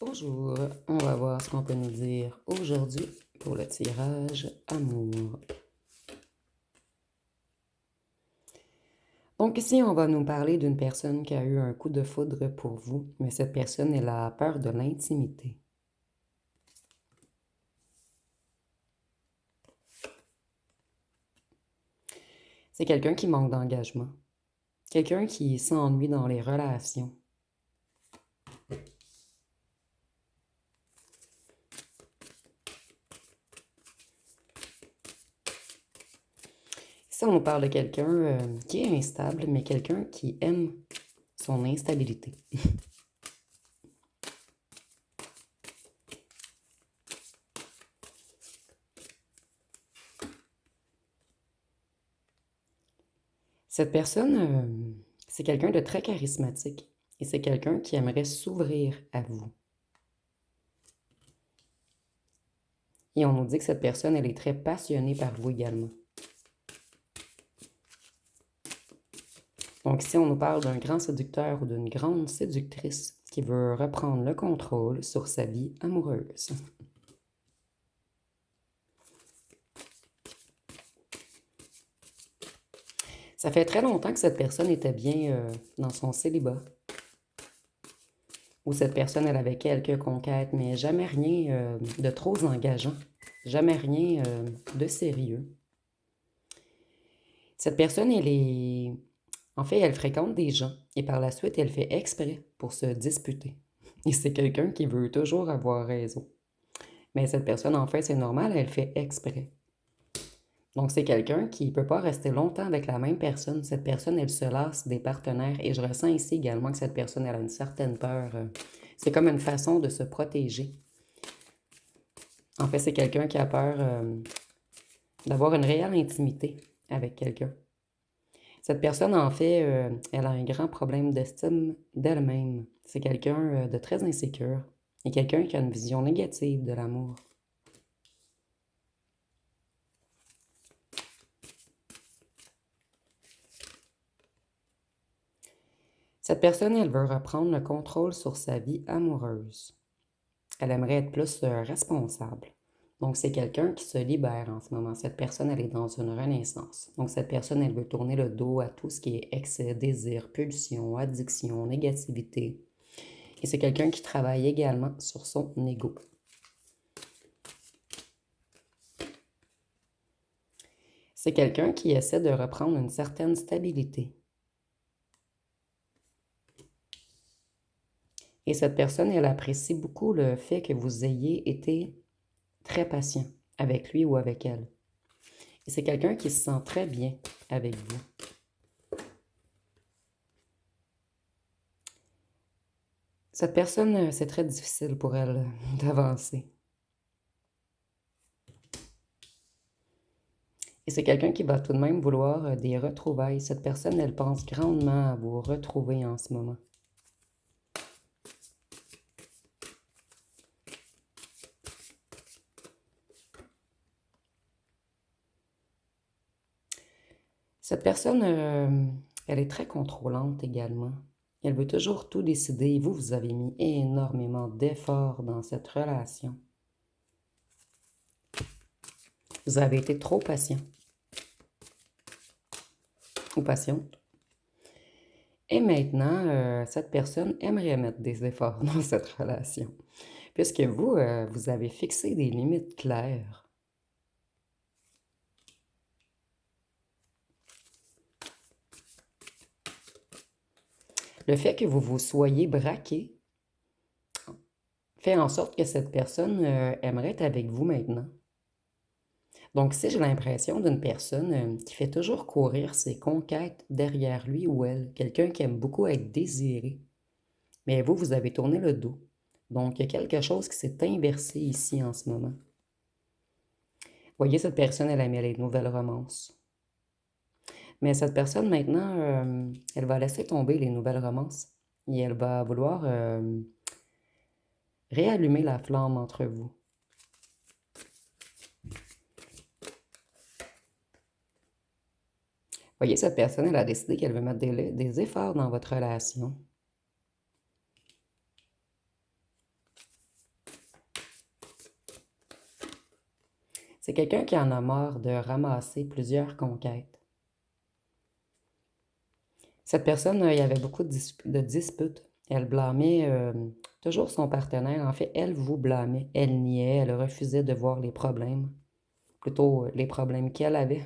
Bonjour, on va voir ce qu'on peut nous dire aujourd'hui pour le tirage amour. Donc ici, on va nous parler d'une personne qui a eu un coup de foudre pour vous, mais cette personne, elle a peur de l'intimité. C'est quelqu'un qui manque d'engagement, quelqu'un qui s'ennuie dans les relations. Ici, on nous parle de quelqu'un qui est instable, mais quelqu'un qui aime son instabilité. Cette personne, c'est quelqu'un de très charismatique et c'est quelqu'un qui aimerait s'ouvrir à vous. Et on nous dit que cette personne, elle est très passionnée par vous également. Donc ici, on nous parle d'un grand séducteur ou d'une grande séductrice qui veut reprendre le contrôle sur sa vie amoureuse. Ça fait très longtemps que cette personne était bien dans son célibat. Ou cette personne, elle avait quelques conquêtes, mais jamais rien de trop engageant. Jamais rien de sérieux. Cette personne, elle est... En fait, elle fréquente des gens et par la suite, elle fait exprès pour se disputer. Et c'est quelqu'un qui veut toujours avoir raison. Mais cette personne, en fait, c'est normal, elle fait exprès. Donc, c'est quelqu'un qui ne peut pas rester longtemps avec la même personne. Cette personne, elle se lasse des partenaires. Et je ressens ici également que cette personne, elle a une certaine peur. C'est comme une façon de se protéger. En fait, c'est quelqu'un qui a peur d'avoir une réelle intimité avec quelqu'un. Cette personne, en fait, elle a un grand problème d'estime d'elle-même. C'est quelqu'un de très insécure et quelqu'un qui a une vision négative de l'amour. Cette personne, elle veut reprendre le contrôle sur sa vie amoureuse. Elle aimerait être plus responsable. Donc, c'est quelqu'un qui se libère en ce moment. Cette personne, elle est dans une renaissance. Donc, cette personne, elle veut tourner le dos à tout ce qui est excès, désir, pulsion, addiction, négativité. Et c'est quelqu'un qui travaille également sur son ego. C'est quelqu'un qui essaie de reprendre une certaine stabilité. Et cette personne, elle apprécie beaucoup le fait que vous ayez été très patient avec lui ou avec elle. Et c'est quelqu'un qui se sent très bien avec vous. Cette personne, c'est très difficile pour elle d'avancer. Et c'est quelqu'un qui va tout de même vouloir des retrouvailles. Cette personne, elle pense grandement à vous retrouver en ce moment. Cette personne, elle est très contrôlante également. Elle veut toujours tout décider. Vous, vous avez mis énormément d'efforts dans cette relation. Vous avez été trop patient ou patiente. Et maintenant, cette personne aimerait mettre des efforts dans cette relation. Puisque vous, vous avez fixé des limites claires. Le fait que vous vous soyez braqué fait en sorte que cette personne aimerait être avec vous maintenant. Donc, si j'ai l'impression d'une personne qui fait toujours courir ses conquêtes derrière lui ou elle, quelqu'un qui aime beaucoup être désiré, mais vous, vous avez tourné le dos. Donc, il y a quelque chose qui s'est inversé ici en ce moment. Voyez, cette personne, elle aime les nouvelles romances. Mais cette personne, maintenant, elle va laisser tomber les nouvelles romances et elle va vouloir réallumer la flamme entre vous. Voyez, cette personne, elle a décidé qu'elle veut mettre des efforts dans votre relation. C'est quelqu'un qui en a marre de ramasser plusieurs conquêtes. Cette personne, il y avait beaucoup de disputes. Elle blâmait toujours son partenaire. En fait, elle vous blâmait. Elle niait, elle refusait de voir les problèmes. Plutôt les problèmes qu'elle avait.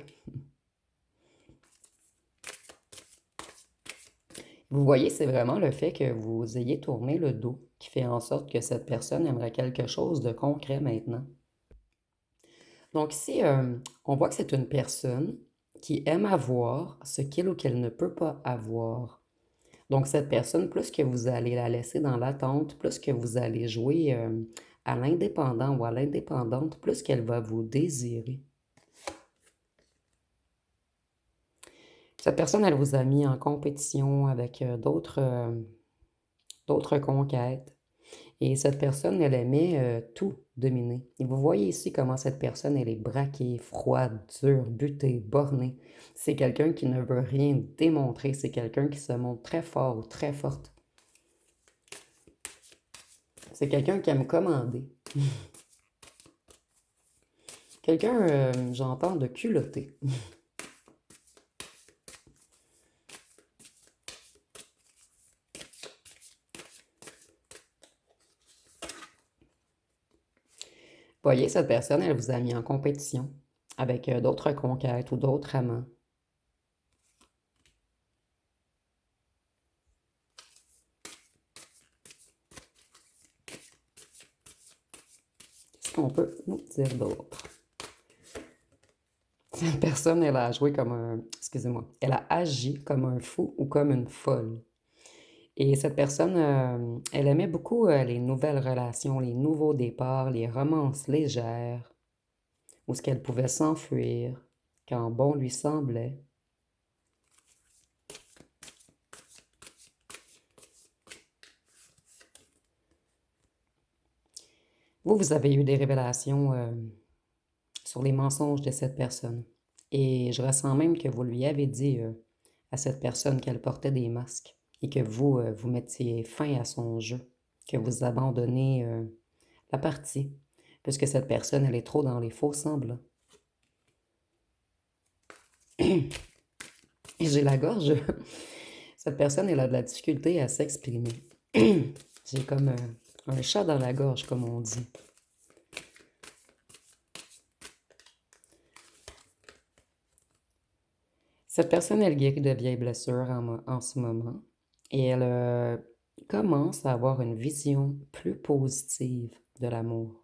Vous voyez, c'est vraiment le fait que vous ayez tourné le dos qui fait en sorte que cette personne aimerait quelque chose de concret maintenant. Donc ici, on voit que c'est une personne qui aime avoir ce qu'il ou qu'elle ne peut pas avoir. Donc cette personne, plus que vous allez la laisser dans l'attente, plus que vous allez jouer à l'indépendant ou à l'indépendante, plus qu'elle va vous désirer. Cette personne, elle vous a mis en compétition avec d'autres conquêtes. Et cette personne, elle aimait tout dominer. Et vous voyez ici comment cette personne, elle est braquée, froide, dure, butée, bornée. C'est quelqu'un qui ne veut rien démontrer. C'est quelqu'un qui se montre très fort ou très forte. C'est quelqu'un qui aime commander. Quelqu'un, j'entends, de culotté. Voyez, cette personne, elle vous a mis en compétition avec d'autres conquêtes ou d'autres amants. Qu'est-ce qu'on peut nous dire d'autre? Cette personne, elle a joué comme un... Excusez-moi. Elle a agi comme un fou ou comme une folle. Et cette personne, elle aimait beaucoup les nouvelles relations, les nouveaux départs, les romances légères, où ce qu'elle pouvait s'enfuir quand bon lui semblait. Vous avez eu des révélations sur les mensonges de cette personne. Et je ressens même que vous lui avez dit à cette personne qu'elle portait des masques et que vous, vous mettiez fin à son jeu, que vous abandonnez la partie, puisque cette personne, elle est trop dans les faux semblants. Et j'ai la gorge. Cette personne, elle a de la difficulté à s'exprimer. J'ai comme un chat dans la gorge, comme on dit. Cette personne, elle guérit de vieilles blessures en ce moment et elle commence à avoir une vision plus positive de l'amour.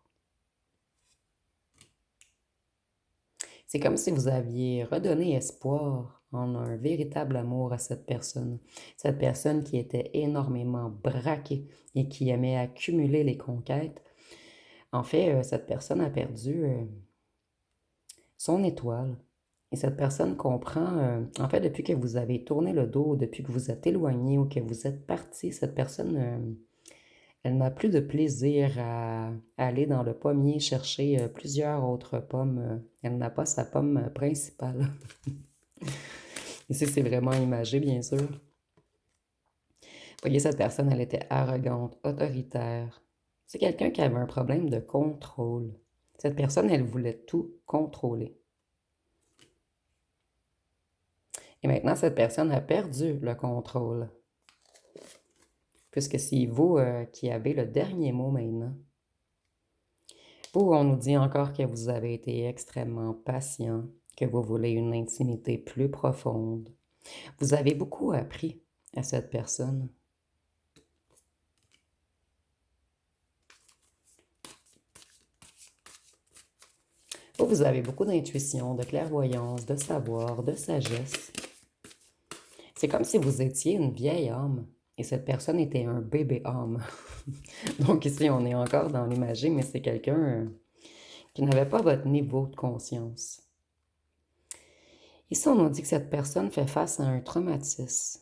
C'est comme si vous aviez redonné espoir en un véritable amour à cette personne. Cette personne qui était énormément braquée et qui aimait accumuler les conquêtes. En fait, cette personne a perdu son étoile. Et cette personne comprend, en fait, depuis que vous avez tourné le dos, depuis que vous êtes éloigné ou que vous êtes parti, cette personne, elle n'a plus de plaisir à aller dans le pommier chercher plusieurs autres pommes. Elle n'a pas sa pomme principale. Ici, c'est vraiment imagé, bien sûr. Vous voyez, cette personne, elle était arrogante, autoritaire. C'est quelqu'un qui avait un problème de contrôle. Cette personne, elle voulait tout contrôler. Et maintenant, cette personne a perdu le contrôle. Puisque c'est vous qui avez le dernier mot maintenant. Vous, on nous dit encore que vous avez été extrêmement patient, que vous voulez une intimité plus profonde. Vous avez beaucoup appris à cette personne. Vous avez beaucoup d'intuition, de clairvoyance, de savoir, de sagesse. C'est comme si vous étiez une vieille âme et cette personne était un bébé âme. Donc ici, on est encore dans l'imagé, mais c'est quelqu'un qui n'avait pas votre niveau de conscience. Ici, on nous dit que cette personne fait face à un traumatisme.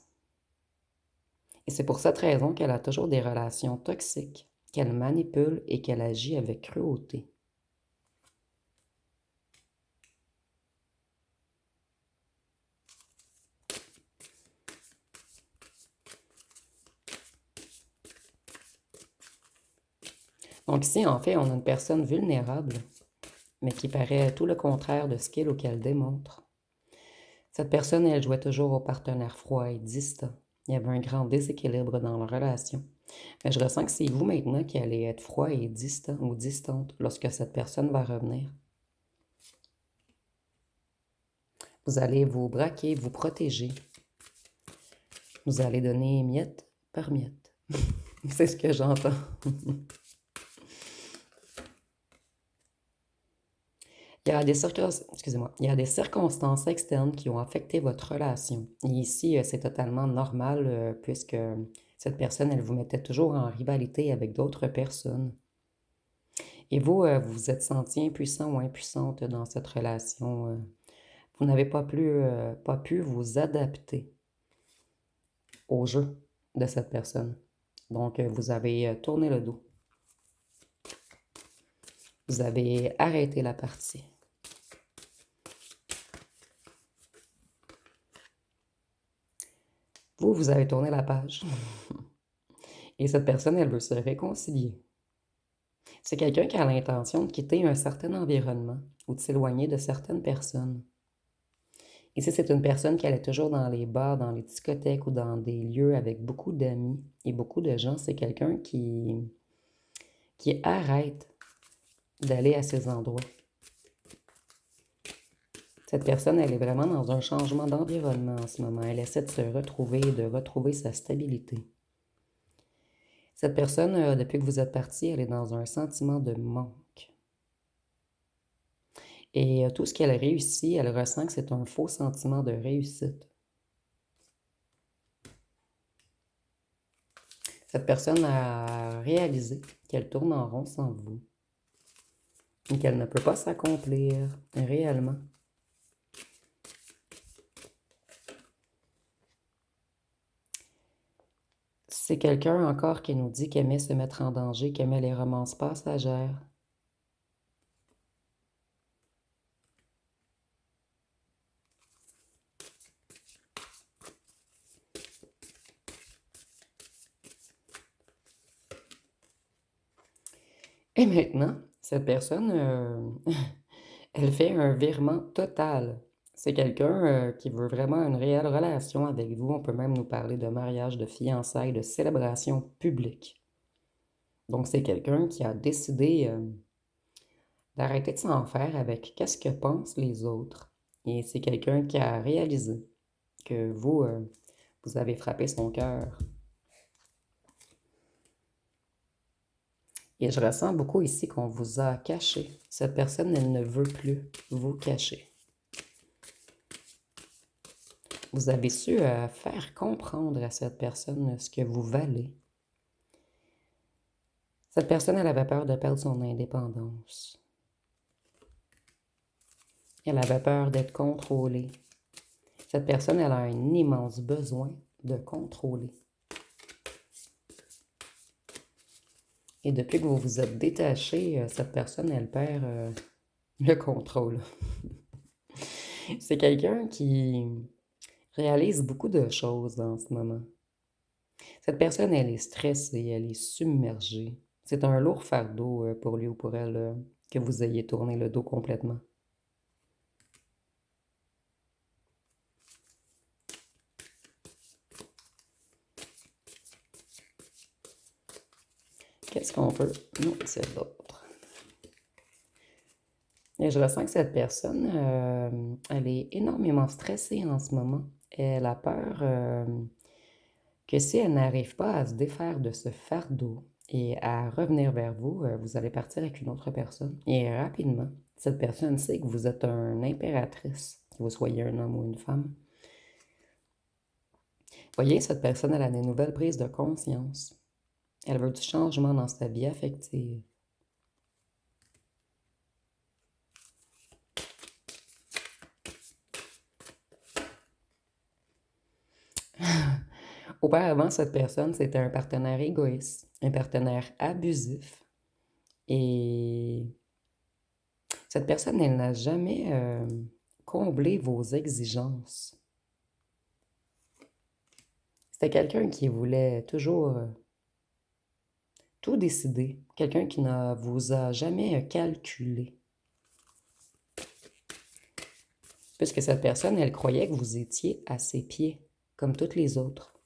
Et c'est pour cette raison qu'elle a toujours des relations toxiques, qu'elle manipule et qu'elle agit avec cruauté. Donc ici, en fait, on a une personne vulnérable mais qui paraît tout le contraire de ce qu'il ou qu'elle démontre. Cette personne, elle jouait toujours au partenaire froid et distant. Il y avait un grand déséquilibre dans la relation. Mais je ressens que c'est vous maintenant qui allez être froid et distant ou distante lorsque cette personne va revenir. Vous allez vous braquer, vous protéger. Vous allez donner miette par miette. C'est ce que j'entends. Il y a des circonstances externes qui ont affecté votre relation. Et ici, c'est totalement normal puisque cette personne, elle vous mettait toujours en rivalité avec d'autres personnes. Et vous, vous vous êtes senti impuissant ou impuissante dans cette relation. Vous n'avez pas pu vous adapter au jeu de cette personne. Donc, vous avez tourné le dos. Vous avez arrêté la partie. Vous avez tourné la page. Et cette personne, elle veut se réconcilier. C'est quelqu'un qui a l'intention de quitter un certain environnement ou de s'éloigner de certaines personnes. Ici, c'est une personne qui allait toujours dans les bars, dans les discothèques ou dans des lieux avec beaucoup d'amis et beaucoup de gens. C'est quelqu'un qui arrête d'aller à ces endroits. Cette personne, elle est vraiment dans un changement d'environnement en ce moment. Elle essaie de se retrouver, de retrouver sa stabilité. Cette personne, depuis que vous êtes parti, elle est dans un sentiment de manque. Et tout ce qu'elle réussit, elle ressent que c'est un faux sentiment de réussite. Cette personne a réalisé qu'elle tourne en rond sans vous et qu'elle ne peut pas s'accomplir réellement. C'est quelqu'un encore qui nous dit qu'il aimait se mettre en danger, qu'il aimait les romances passagères. Et maintenant, cette personne, elle fait un virement total. C'est quelqu'un qui veut vraiment une réelle relation avec vous. On peut même nous parler de mariage, de fiançailles, de célébration publique. Donc, c'est quelqu'un qui a décidé d'arrêter de s'en faire avec qu'est-ce que pensent les autres. Et c'est quelqu'un qui a réalisé que vous, vous avez frappé son cœur. Et je ressens beaucoup ici qu'on vous a caché. Cette personne, elle ne veut plus vous cacher. Vous avez su faire comprendre à cette personne ce que vous valez. Cette personne, elle avait peur de perdre son indépendance. Elle avait peur d'être contrôlée. Cette personne, elle a un immense besoin de contrôler. Et depuis que vous vous êtes détaché, cette personne, elle perd le contrôle. C'est quelqu'un qui réalise beaucoup de choses en ce moment. Cette personne, elle est stressée, elle est submergée. C'est un lourd fardeau pour lui ou pour elle que vous ayez tourné le dos complètement. Qu'est-ce qu'on peut? Non, c'est l'autre. Et je ressens que cette personne, elle est énormément stressée en ce moment. Elle a peur que si elle n'arrive pas à se défaire de ce fardeau et à revenir vers vous, vous allez partir avec une autre personne. Et rapidement, cette personne sait que vous êtes une impératrice, que vous soyez un homme ou une femme. Voyez, cette personne, elle a des nouvelles prises de conscience. Elle veut du changement dans sa vie affective. Auparavant, cette personne, c'était un partenaire égoïste, un partenaire abusif. Et cette personne, elle n'a jamais comblé vos exigences. C'était quelqu'un qui voulait toujours tout décider. Quelqu'un qui ne vous a jamais calculé. puisque cette personne, elle croyait que vous étiez à ses pieds, comme toutes les autres.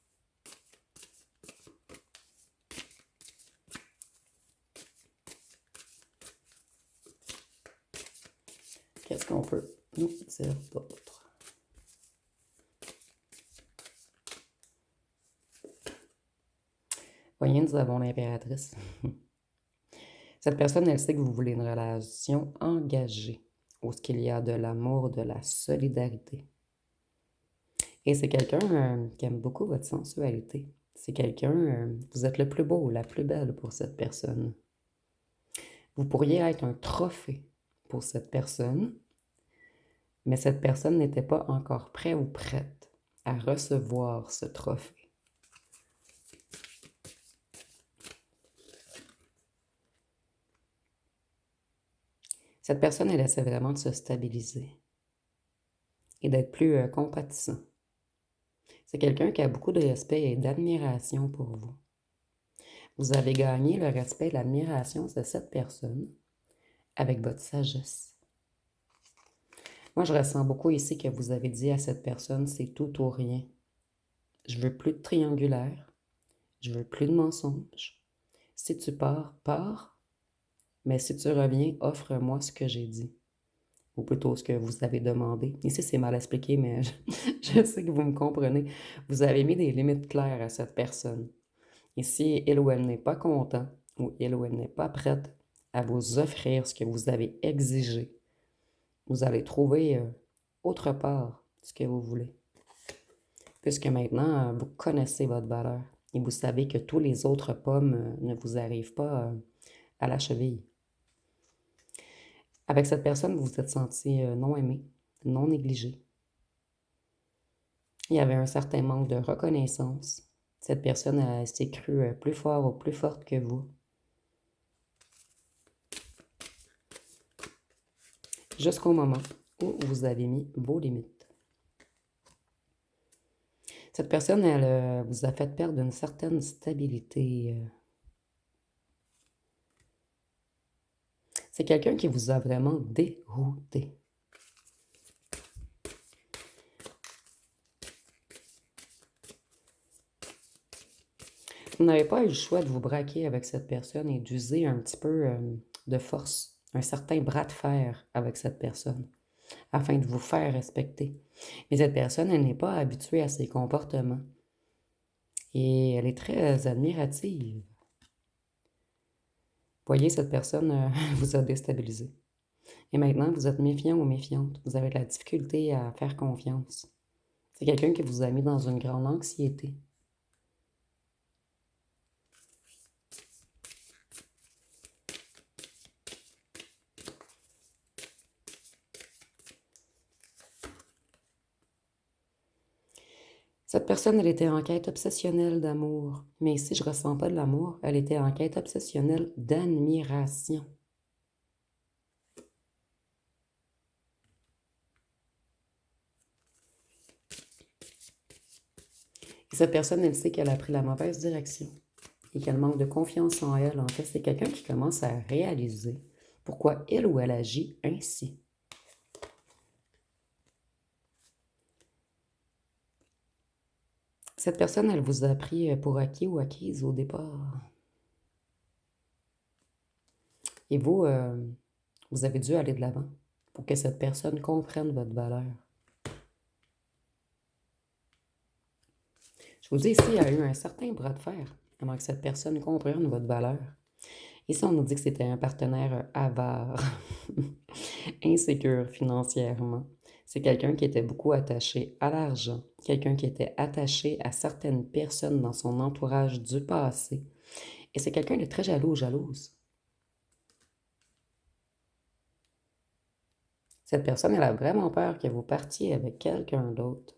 Qu'est-ce qu'on peut nous dire d'autre? Voyez, nous avons l'impératrice. Cette personne, elle sait que vous voulez une relation engagée, où ce qu'il y a de l'amour, de la solidarité. Et c'est quelqu'un qui aime beaucoup votre sensualité. C'est quelqu'un, vous êtes le plus beau ou la plus belle pour cette personne. Vous pourriez être un trophée pour cette personne, mais cette personne n'était pas encore prête ou prête à recevoir ce trophée. Cette personne, elle essaie vraiment de se stabiliser et d'être plus compatissant. C'est quelqu'un qui a beaucoup de respect et d'admiration pour vous. Vous avez gagné le respect et l'admiration de cette personne avec votre sagesse. Moi, je ressens beaucoup ici que vous avez dit à cette personne, c'est tout ou rien. Je veux plus de triangulaire. Je veux plus de mensonges. Si tu pars, pars. Mais si tu reviens, offre-moi ce que j'ai dit. Ou plutôt ce que vous avez demandé. Ici, c'est mal expliqué, mais je sais que vous me comprenez. Vous avez mis des limites claires à cette personne. Et si il ou elle n'est pas content, ou il ou elle n'est pas prête à vous offrir ce que vous avez exigé, vous allez trouver autre part ce que vous voulez. Puisque maintenant, vous connaissez votre valeur et vous savez que tous les autres pommes ne vous arrivent pas à la cheville. Avec cette personne, vous vous êtes senti non aimé, non négligé. Il y avait un certain manque de reconnaissance. Cette personne s'est crue plus fort ou plus forte que vous. Jusqu'au moment où vous avez mis vos limites. Cette personne, elle vous a fait perdre une certaine stabilité. C'est quelqu'un qui vous a vraiment dérouté. Vous n'avez pas eu le choix de vous braquer avec cette personne et d'user un petit peu de force, un certain bras de fer avec cette personne, afin de vous faire respecter. Mais cette personne, elle n'est pas habituée à ses comportements. Et elle est très admirative. Voyez, cette personne vous a déstabilisé. Et maintenant, vous êtes méfiant ou méfiante. Vous avez de la difficulté à faire confiance. C'est quelqu'un qui vous a mis dans une grande anxiété. Cette personne, elle était en quête obsessionnelle d'amour. Mais ici, je ne ressens pas de l'amour. Elle était en quête obsessionnelle d'admiration. Et cette personne, elle sait qu'elle a pris la mauvaise direction et qu'elle manque de confiance en elle. En fait, c'est quelqu'un qui commence à réaliser pourquoi il ou elle agit ainsi. Cette personne, elle vous a pris pour acquis ou acquise au départ. Et vous, vous avez dû aller de l'avant pour que cette personne comprenne votre valeur. Je vous dis ici, il y a eu un certain bras de fer avant que cette personne comprenne votre valeur. Ici, on nous dit que c'était un partenaire avare, insécure financièrement. C'est quelqu'un qui était beaucoup attaché à l'argent, quelqu'un qui était attaché à certaines personnes dans son entourage du passé. Et c'est quelqu'un de très jaloux ou jalouse. Cette personne, elle a vraiment peur que vous partiez avec quelqu'un d'autre.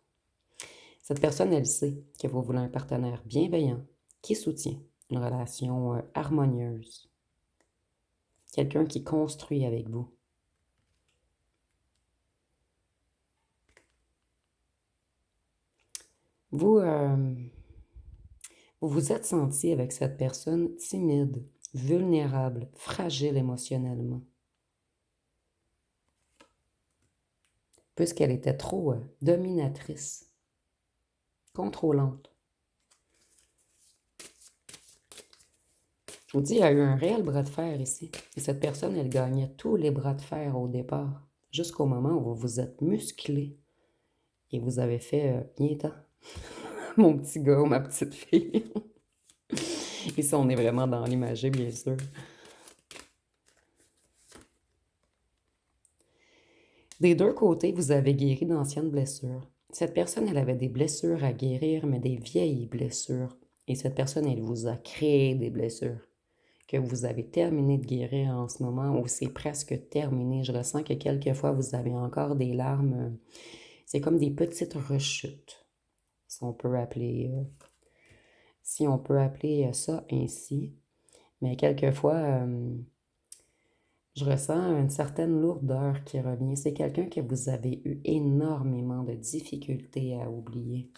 Cette personne, elle sait que vous voulez un partenaire bienveillant, qui soutient une relation harmonieuse. Quelqu'un qui construit avec vous. Vous, vous vous êtes senti avec cette personne timide, vulnérable, fragile émotionnellement. puisqu'elle était trop dominatrice, contrôlante. Je vous dis, il y a eu un réel bras de fer ici. Et cette personne, elle gagnait tous les bras de fer au départ, jusqu'au moment où vous vous êtes musclé et vous avez fait bien temps, mon petit gars ou ma petite fille. Ici, on est vraiment dans l'imagé, bien sûr. Des deux côtés, vous avez guéri d'anciennes blessures. Cette personne, elle avait des blessures à guérir, mais des vieilles blessures. Et cette personne, elle vous a créé des blessures que vous avez terminé de guérir en ce moment ou c'est presque terminé. Je ressens que quelquefois, vous avez encore des larmes. C'est comme des petites rechutes, si on peut appeler, ça ainsi. Mais quelquefois, je ressens une certaine lourdeur qui revient. C'est quelqu'un que vous avez eu énormément de difficultés à oublier.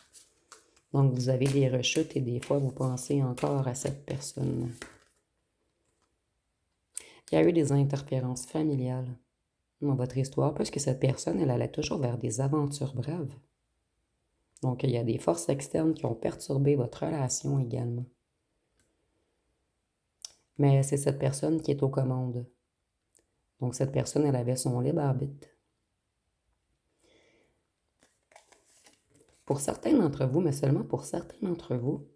Donc, vous avez des rechutes et des fois, vous pensez encore à cette personne. Il y a eu des interférences familiales dans votre histoire, puisque cette personne, elle allait toujours vers des aventures braves. Donc, il y a des forces externes qui ont perturbé votre relation également. Mais c'est cette personne qui est aux commandes. Donc, cette personne, elle avait son libre arbitre. Pour certains d'entre vous, mais seulement pour certains d'entre vous,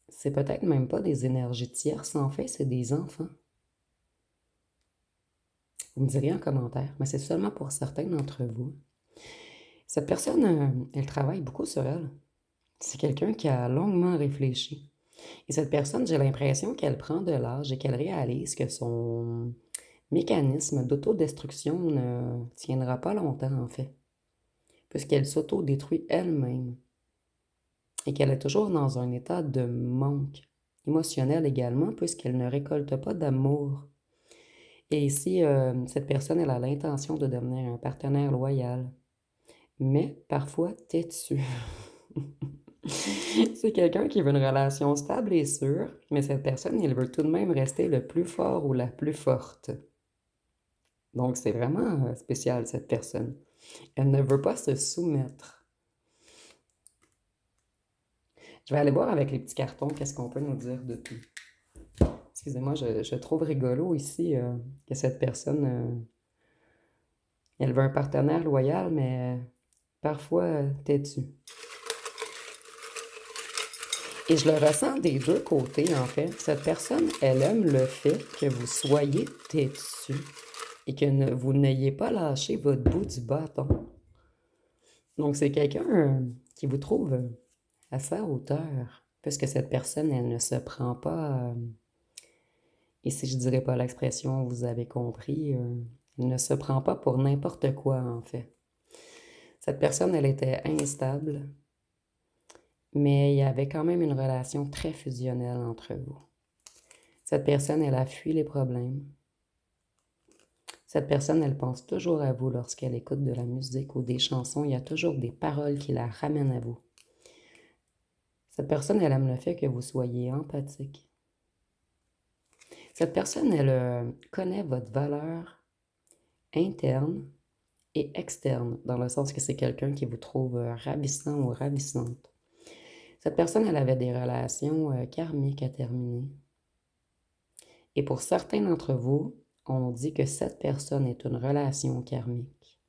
c'est peut-être même pas des énergies tierces, en fait, c'est des enfants. Vous me direz en commentaire, mais c'est seulement pour certains d'entre vous. Cette personne, elle travaille beaucoup sur elle. C'est quelqu'un qui a longuement réfléchi. Et cette personne, j'ai l'impression qu'elle prend de l'âge et qu'elle réalise que son mécanisme d'autodestruction ne tiendra pas longtemps, en fait, puisqu'elle s'autodétruit elle-même et qu'elle est toujours dans un état de manque émotionnel également, puisqu'elle ne récolte pas d'amour. Et ici, cette personne, elle a l'intention de devenir un partenaire loyal, mais parfois têtu. C'est quelqu'un qui veut une relation stable et sûre, mais cette personne, elle veut tout de même rester le plus fort ou la plus forte. Donc, c'est vraiment spécial, cette personne. Elle ne veut pas se soumettre. Je vais aller voir avec les petits cartons qu'est-ce qu'on peut nous dire de tout. Excusez-moi, je trouve rigolo ici que cette personne, elle veut un partenaire loyal, mais parfois têtu. Et je le ressens des deux côtés, en fait. Cette personne, elle aime le fait que vous soyez têtu et que vous n'ayez pas lâché votre bout du bâton. Donc, c'est quelqu'un qui vous trouve à sa hauteur, puisque cette personne, elle ne se prend pas, et si je dirais pas l'expression, vous avez compris, elle ne se prend pas pour n'importe quoi, en fait. Cette personne, elle était instable, mais il y avait quand même une relation très fusionnelle entre vous. Cette personne, elle a fui les problèmes. Cette personne, elle pense toujours à vous lorsqu'elle écoute de la musique ou des chansons. Il y a toujours des paroles qui la ramènent à vous. Cette personne, elle aime le fait que vous soyez empathique. Cette personne, elle connaît votre valeur interne et externe, dans le sens que c'est quelqu'un qui vous trouve ravissant ou ravissante. Cette personne, elle avait des relations karmiques à terminer. Et pour certains d'entre vous, on dit que cette personne est une relation karmique.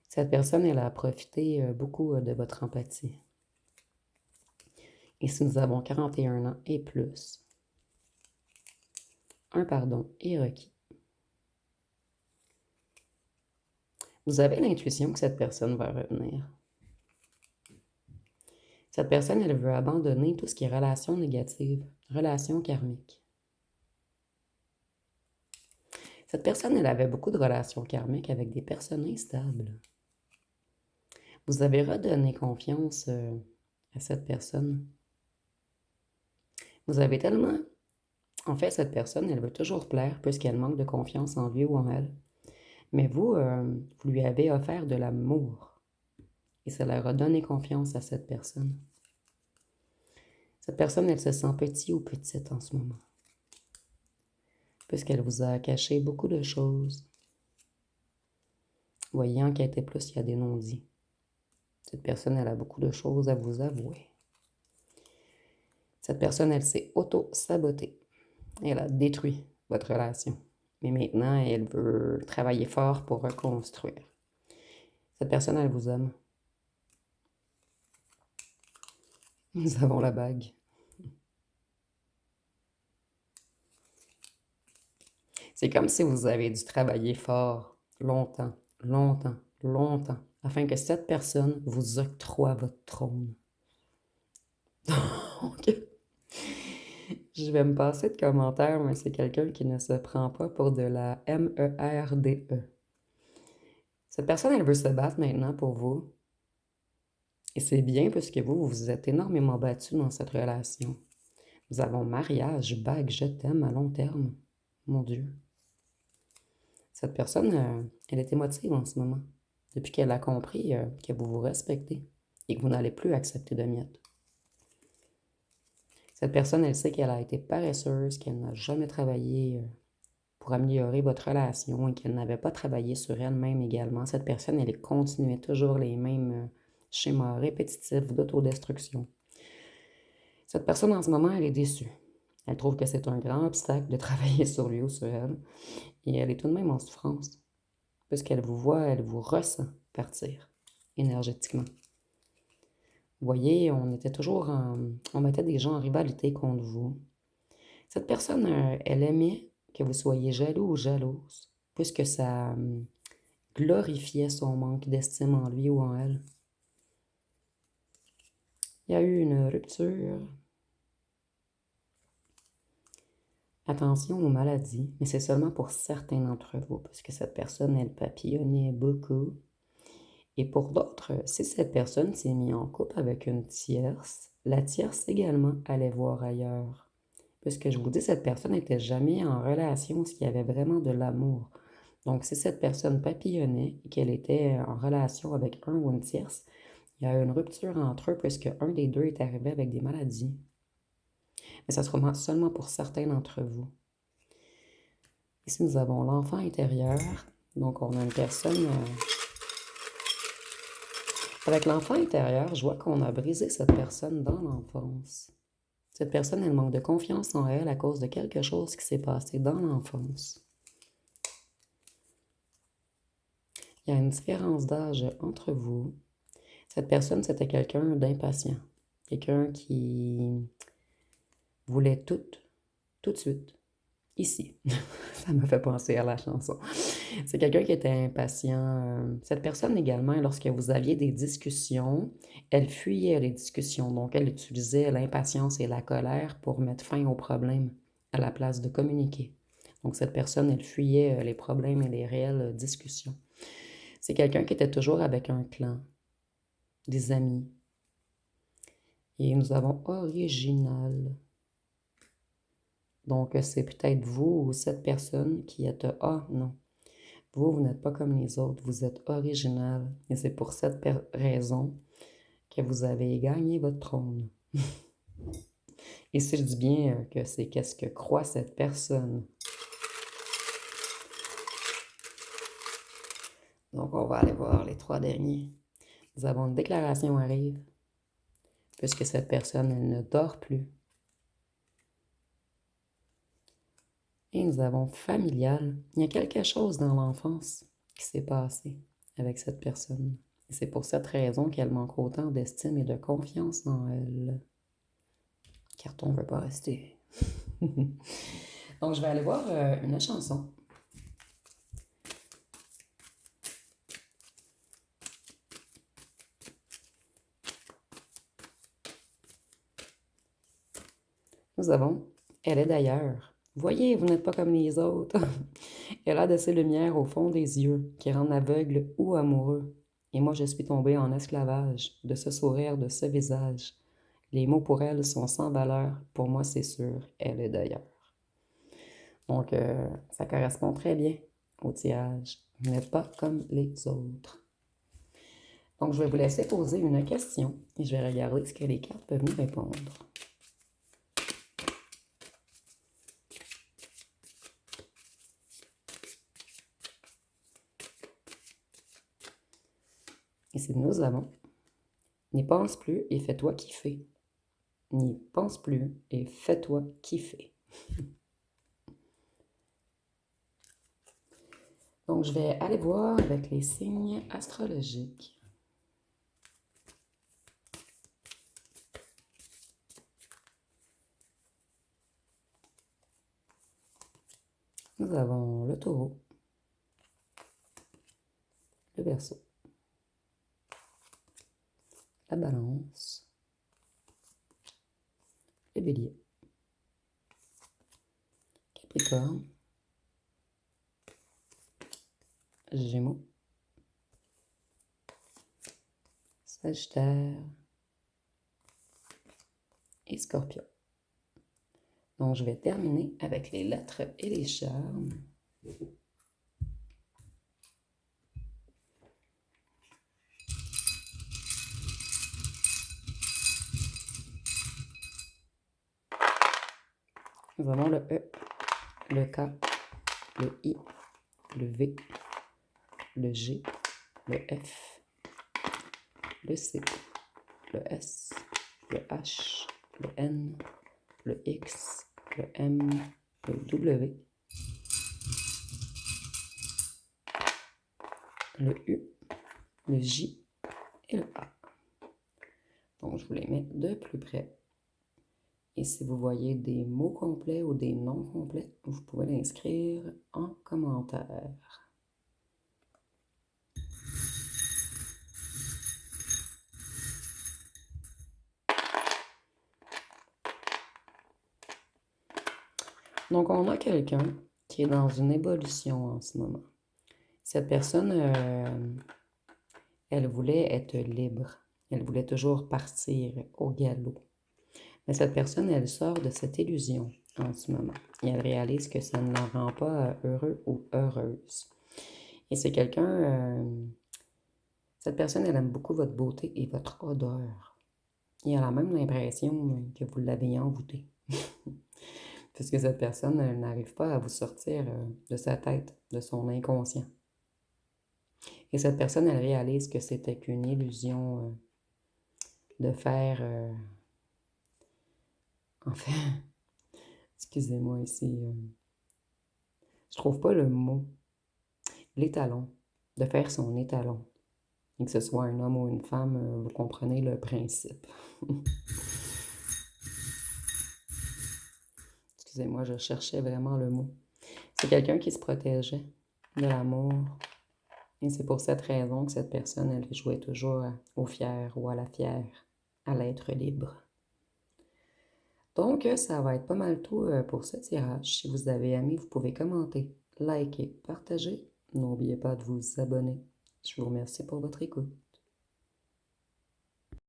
Cette personne, elle a profité beaucoup de votre empathie. Et si nous avons 41 ans et plus, un pardon est requis. Vous avez l'intuition que cette personne va revenir. Cette personne, elle veut abandonner tout ce qui est relations négatives, relations karmiques. Cette personne, elle avait beaucoup de relations karmiques avec des personnes instables. Vous avez redonné confiance à cette personne. Vous avez tellement... En fait, cette personne, elle veut toujours plaire puisqu'elle manque de confiance en lui ou en elle. Mais vous, vous lui avez offert de l'amour. Et ça leur a donné confiance à cette personne. Cette personne, elle se sent petit ou petite en ce moment. Puisqu'elle vous a caché beaucoup de choses. Voyez, enquêtez plus, il y a des non-dits. Cette personne, elle a beaucoup de choses à vous avouer. Cette personne, elle s'est auto-sabotée. Elle a détruit votre relation. Mais maintenant, elle veut travailler fort pour reconstruire. Cette personne, elle vous aime. Nous avons la bague. C'est comme si vous avez dû travailler fort, longtemps, longtemps, longtemps, afin que cette personne vous octroie votre trône. Donc, je vais me passer de commentaires, mais c'est quelqu'un qui ne se prend pas pour de la MERDE. Cette personne, elle veut se battre maintenant pour vous. Et c'est bien puisque vous vous êtes énormément battu dans cette relation. Nous avons mariage, bague, je t'aime à long terme. Mon Dieu. Cette personne, elle est émotive en ce moment. Depuis qu'elle a compris que vous vous respectez et que vous n'allez plus accepter de miettes. Cette personne, elle sait qu'elle a été paresseuse, qu'elle n'a jamais travaillé pour améliorer votre relation et qu'elle n'avait pas travaillé sur elle-même également. Cette personne, elle continuait toujours les mêmes schémas répétitifs d'autodestruction. Cette personne, en ce moment, elle est déçue. Elle trouve que c'est un grand obstacle de travailler sur lui ou sur elle. Et elle est tout de même en souffrance. Puisqu'elle vous voit, elle vous ressent partir énergétiquement. Vous voyez, on mettait des gens en rivalité contre vous. Cette personne, elle aimait que vous soyez jaloux ou jalouse, puisque ça glorifiait son manque d'estime en lui ou en elle. Il y a eu une rupture. Attention aux maladies, mais c'est seulement pour certains d'entre vous, parce que cette personne, elle papillonnait beaucoup. Et pour d'autres, si cette personne s'est mise en couple avec une tierce, la tierce également allait voir ailleurs. Puisque je vous dis, cette personne n'était jamais en relation où il y avait vraiment de l'amour. Donc, si cette personne papillonnait et qu'elle était en relation avec un ou une tierce, il y a eu une rupture entre eux puisque un des deux est arrivé avec des maladies. Mais ça sera seulement pour certains d'entre vous. Ici, nous avons l'enfant intérieur. Donc, on a une personne... Avec l'enfant intérieur, je vois qu'on a brisé cette personne dans l'enfance. Cette personne, elle manque de confiance en elle à cause de quelque chose qui s'est passé dans l'enfance. Il y a une différence d'âge entre vous. Cette personne, c'était quelqu'un d'impatient. Quelqu'un qui voulait tout de suite. Ici. Ça me fait penser à la chanson. C'est quelqu'un qui était impatient. Cette personne également, lorsque vous aviez des discussions, elle fuyait les discussions. Donc, elle utilisait l'impatience et la colère pour mettre fin aux problèmes à la place de communiquer. Donc, cette personne, elle fuyait les problèmes et les réelles discussions. C'est quelqu'un qui était toujours avec un clan, des amis. Et nous avons original. Donc, c'est peut-être vous ou cette personne qui êtes... Ah, non. Vous n'êtes pas comme les autres. Vous êtes original. Et c'est pour cette raison que vous avez gagné votre trône. Et si je dis bien que c'est qu'est-ce que croit cette personne. Donc, on va aller voir les 3 derniers. Nous avons une déclaration arrive. Puisque cette personne, elle ne dort plus. Et nous avons familial. Il y a quelque chose dans l'enfance qui s'est passé avec cette personne. Et c'est pour cette raison qu'elle manque autant d'estime et de confiance en elle. Le carton ne veut pas rester. Donc, je vais aller voir une chanson. Nous avons Elle est d'ailleurs. Voyez, vous n'êtes pas comme les autres. Elle a de ces lumières au fond des yeux qui rendent aveugle ou amoureux. Et moi, je suis tombée en esclavage de ce sourire, de ce visage. Les mots pour elle sont sans valeur. Pour moi, c'est sûr, elle est d'ailleurs. Donc, ça correspond très bien au tirage. Vous n'êtes pas comme les autres. Donc, je vais vous laisser poser une question et je vais regarder ce que les cartes peuvent nous répondre. Et nous avons n'y pense plus et fais-toi kiffer. N'y pense plus et fais-toi kiffer. Donc, je vais aller voir avec les signes astrologiques. Nous avons le Taureau, le Verseau, la Balance, le Bélier, Capricorne, Gémeaux, Sagittaire et Scorpion. Donc, je vais terminer avec les lettres et les charmes. Nous avons le E, le K, le I, le V, le G, le F, le C, le S, le H, le N, le X, le M, le W, le U, le J et le A. Donc, je vous les mets de plus près. Et si vous voyez des mots complets ou des noms complets, vous pouvez l'inscrire en commentaire. Donc, on a quelqu'un qui est dans une évolution en ce moment. Cette personne, elle voulait être libre. Elle voulait toujours partir au galop. Mais cette personne, elle sort de cette illusion en ce moment. Et elle réalise que ça ne la rend pas heureux ou heureuse. Et c'est quelqu'un... cette personne, elle aime beaucoup votre beauté et votre odeur. Et elle a même l'impression que vous l'avez envoûtée. Puisque cette personne, elle n'arrive pas à vous sortir de sa tête, de son inconscient. Et cette personne, elle réalise que c'était qu'une illusion de faire... en fait, excusez-moi ici, je trouve pas le mot. L'étalon, de faire son étalon. Et que ce soit un homme ou une femme, vous comprenez le principe. Excusez-moi, je cherchais vraiment le mot. C'est quelqu'un qui se protégeait de l'amour. Et c'est pour cette raison que cette personne, elle jouait toujours au fier ou à la fière, à l'être libre. Donc, ça va être pas mal tout pour ce tirage. Si vous avez aimé, vous pouvez commenter, liker, partager. N'oubliez pas de vous abonner. Je vous remercie pour votre écoute.